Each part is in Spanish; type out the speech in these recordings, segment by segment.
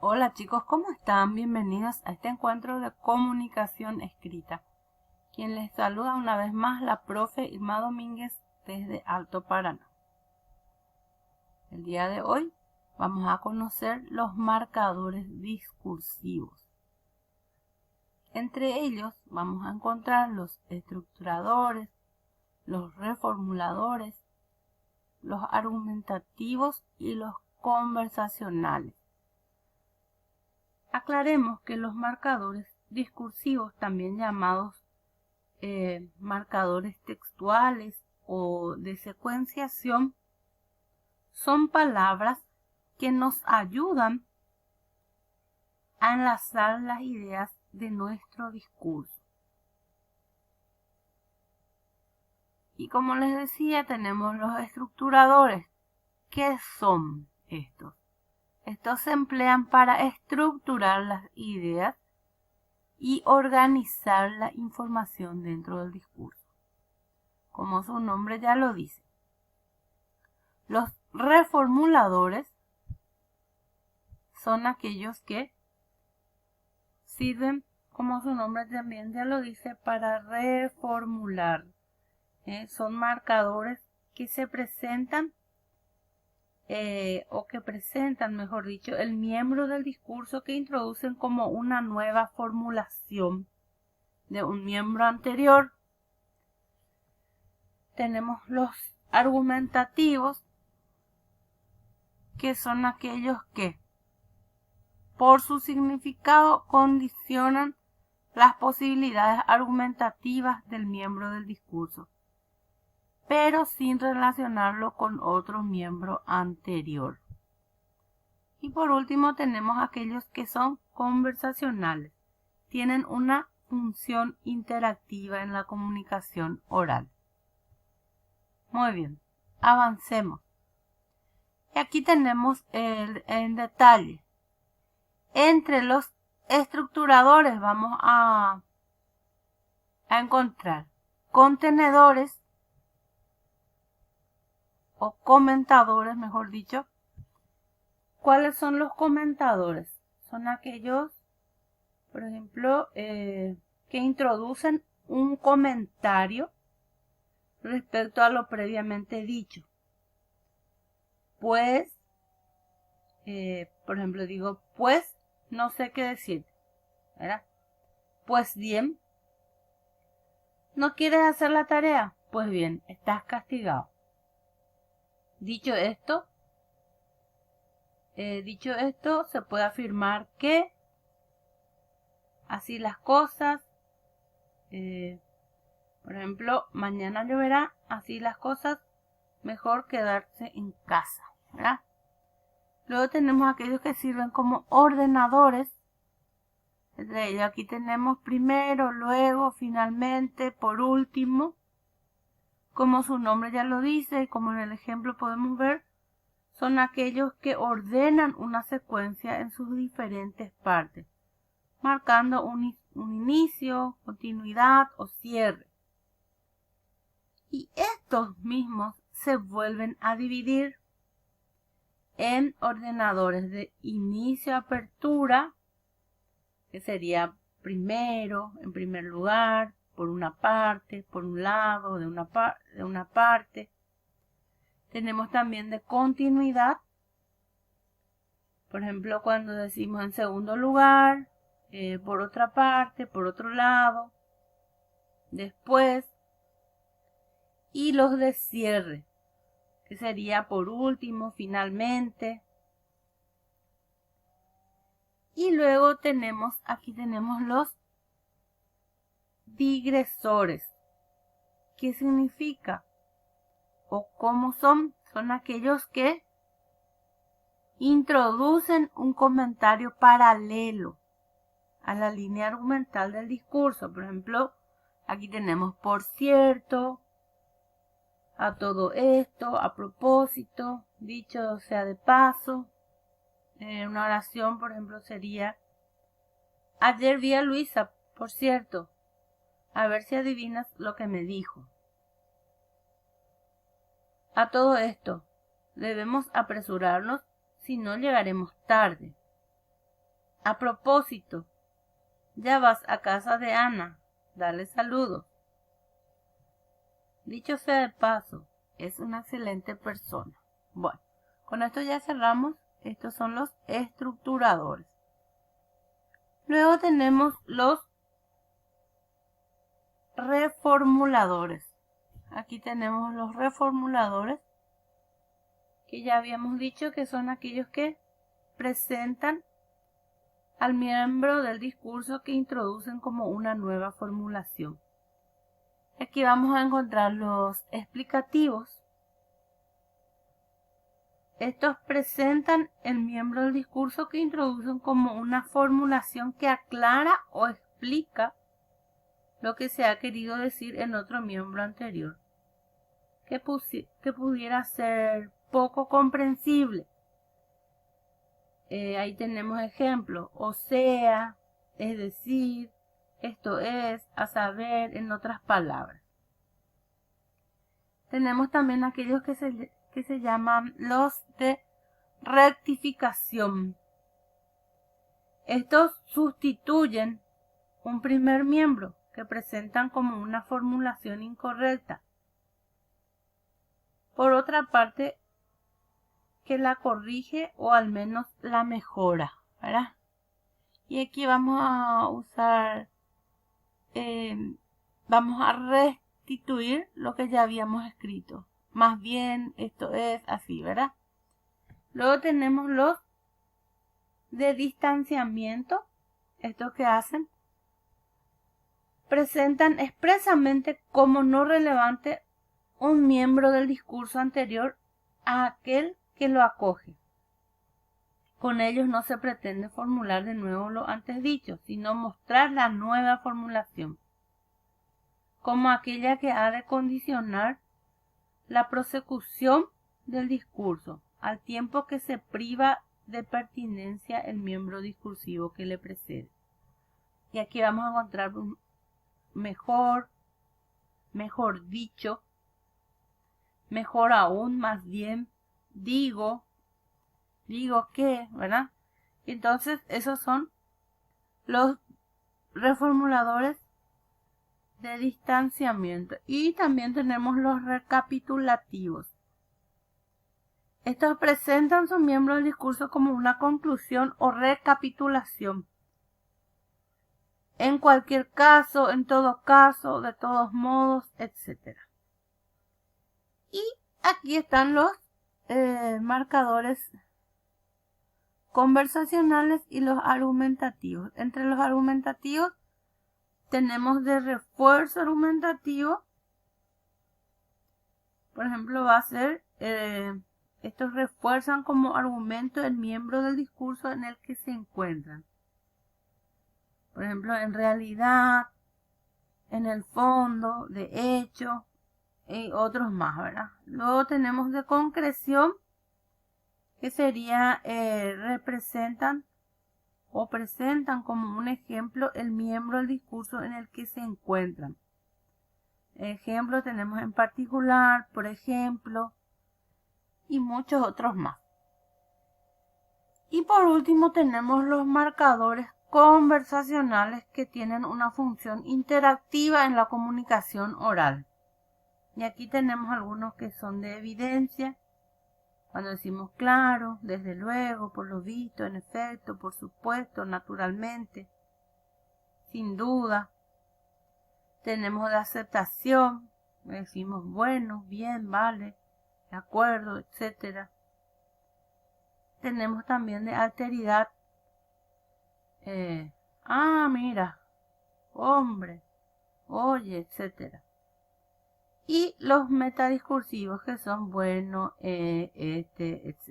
Hola chicos, ¿cómo están? Bienvenidos a este encuentro de comunicación escrita. Quien les saluda una vez más la profe Irma Domínguez desde Alto Paraná. El día de hoy vamos a conocer los marcadores discursivos. Entre ellos vamos a encontrar los estructuradores, los reformuladores, los argumentativos y los conversacionales. Aclaremos que los marcadores discursivos, también llamados marcadores textuales o de secuenciación, son palabras que nos ayudan a enlazar las ideas de nuestro discurso. Y como les decía, tenemos los estructuradores. ¿Qué son estos? Estos se emplean para estructurar las ideas y organizar la información dentro del discurso, como su nombre ya lo dice. Los reformuladores son aquellos que sirven, como su nombre también ya lo dice, para reformular. Son marcadores que se presentan o que presentan, mejor dicho, el miembro del discurso que introducen como una nueva formulación de un miembro anterior. Tenemos los argumentativos, que son aquellos que, por su significado, condicionan las posibilidades argumentativas del miembro del discurso, pero sin relacionarlo con otro miembro anterior. Y por último tenemos aquellos que son conversacionales. Tienen una función interactiva en la comunicación oral. Muy bien, avancemos. Y aquí tenemos en detalle. Entre los estructuradores vamos a encontrar contenedores o comentadores, mejor dicho. ¿Cuáles son los comentadores? Son aquellos, por ejemplo, que introducen un comentario respecto a lo previamente dicho. Pues, por ejemplo, digo, pues no sé qué decir, ¿verdad? Pues bien, ¿no quieres hacer la tarea? Pues bien, estás castigado. Dicho esto, se puede afirmar que así las cosas, por ejemplo, mañana lloverá, así las cosas, mejor quedarse en casa, ¿verdad? Luego tenemos aquellos que sirven como ordenadores. Entre ellos aquí tenemos primero, luego, finalmente, por último. Como su nombre ya lo dice, como en el ejemplo podemos ver, son aquellos que ordenan una secuencia en sus diferentes partes, marcando un inicio, continuidad o cierre. Y estos mismos se vuelven a dividir en ordenadores de inicio-apertura, que sería primero, en primer lugar, por una parte, por un lado, de una parte. Tenemos también de continuidad, por ejemplo, cuando decimos en segundo lugar, por otra parte, por otro lado, después. Y los de cierre, que sería por último, finalmente. Y luego aquí tenemos los digresores. ¿Qué significa? ¿O cómo son? Son aquellos que introducen un comentario paralelo a la línea argumental del discurso. Por ejemplo, aquí tenemos por cierto, a todo esto, a propósito, dicho sea de paso. Una oración, por ejemplo, sería: ayer vi a Luisa, por cierto, a ver si adivinas lo que me dijo. A todo esto, debemos apresurarnos, si no llegaremos tarde. A propósito, ya vas a casa de Ana, dale saludos. Dicho sea de paso, es una excelente persona. Bueno, con esto ya cerramos. Estos son los estructuradores. Luego tenemos los reformuladores. Aquí tenemos los reformuladores, que ya habíamos dicho que son aquellos que presentan al miembro del discurso que introducen como una nueva formulación. Aquí vamos a encontrar los explicativos. Estos presentan el miembro del discurso que introducen como una formulación que aclara o explica lo que se ha querido decir en otro miembro anterior, que pudiera ser poco comprensible. Ahí tenemos ejemplos: o sea, es decir, esto es, a saber, en otras palabras. Tenemos también aquellos que se llaman los de rectificación. Estos sustituyen un primer miembro que presentan como una formulación incorrecta por otra parte que la corrige o al menos la mejora, ¿verdad? Y aquí vamos a usar, vamos a restituir lo que ya habíamos escrito. Más bien, esto es así, ¿verdad? Luego tenemos los de distanciamiento. Estos que hacen, presentan expresamente como no relevante un miembro del discurso anterior a aquel que lo acoge. Con ellos no se pretende formular de nuevo lo antes dicho, sino mostrar la nueva formulación, como aquella que ha de condicionar la prosecución del discurso, al tiempo que se priva de pertinencia el miembro discursivo que le precede. Y aquí vamos a encontrar un mejor dicho, mejor aún, más bien, digo que, ¿verdad? Entonces, esos son los reformuladores de distanciamiento. Y también tenemos los recapitulativos. Estos presentan su miembro del discurso como una conclusión o recapitulación. En cualquier caso, en todo caso, de todos modos, etc. Y aquí están los marcadores conversacionales y los argumentativos. Entre los argumentativos tenemos de refuerzo argumentativo. Por ejemplo, va a ser, estos refuerzan como argumento el miembro del discurso en el que se encuentran. Por ejemplo, en realidad, en el fondo, de hecho, y otros más, ¿verdad? Luego tenemos de concreción, que sería, representan o presentan como un ejemplo el miembro del discurso en el que se encuentran. Ejemplo tenemos en particular, por ejemplo, y muchos otros más. Y por último tenemos los marcadores conversacionales, que tienen una función interactiva en la comunicación oral. Y aquí tenemos algunos que son de evidencia. Cuando decimos claro, desde luego, por lo visto, en efecto, por supuesto, naturalmente, sin duda. Tenemos de aceptación, decimos bueno, bien, vale, de acuerdo, etc. Tenemos también de alteridad. Mira, hombre, oye, etc. Y los metadiscursivos, que son bueno, etc.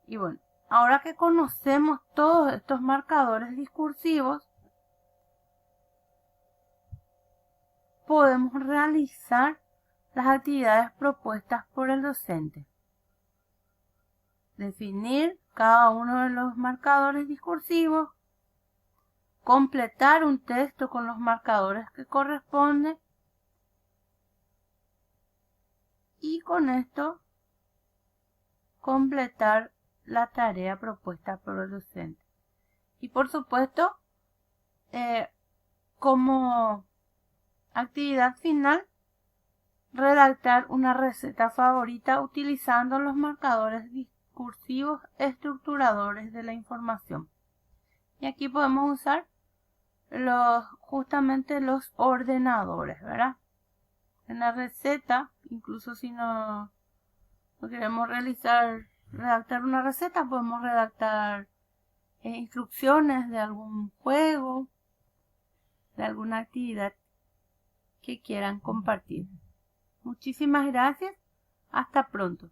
Y bueno, ahora que conocemos todos estos marcadores discursivos, podemos realizar las actividades propuestas por el docente. Definir cada uno de los marcadores discursivos, completar un texto con los marcadores que corresponden, y con esto completar la tarea propuesta por el docente. Y por supuesto, como actividad final, redactar una receta favorita utilizando los marcadores discursivos estructuradores de la información. Y aquí podemos usar justamente los ordenadores, ¿verdad? En la receta, incluso si no queremos redactar una receta, podemos redactar instrucciones de algún juego, de alguna actividad que quieran compartir. Muchísimas gracias. Hasta pronto.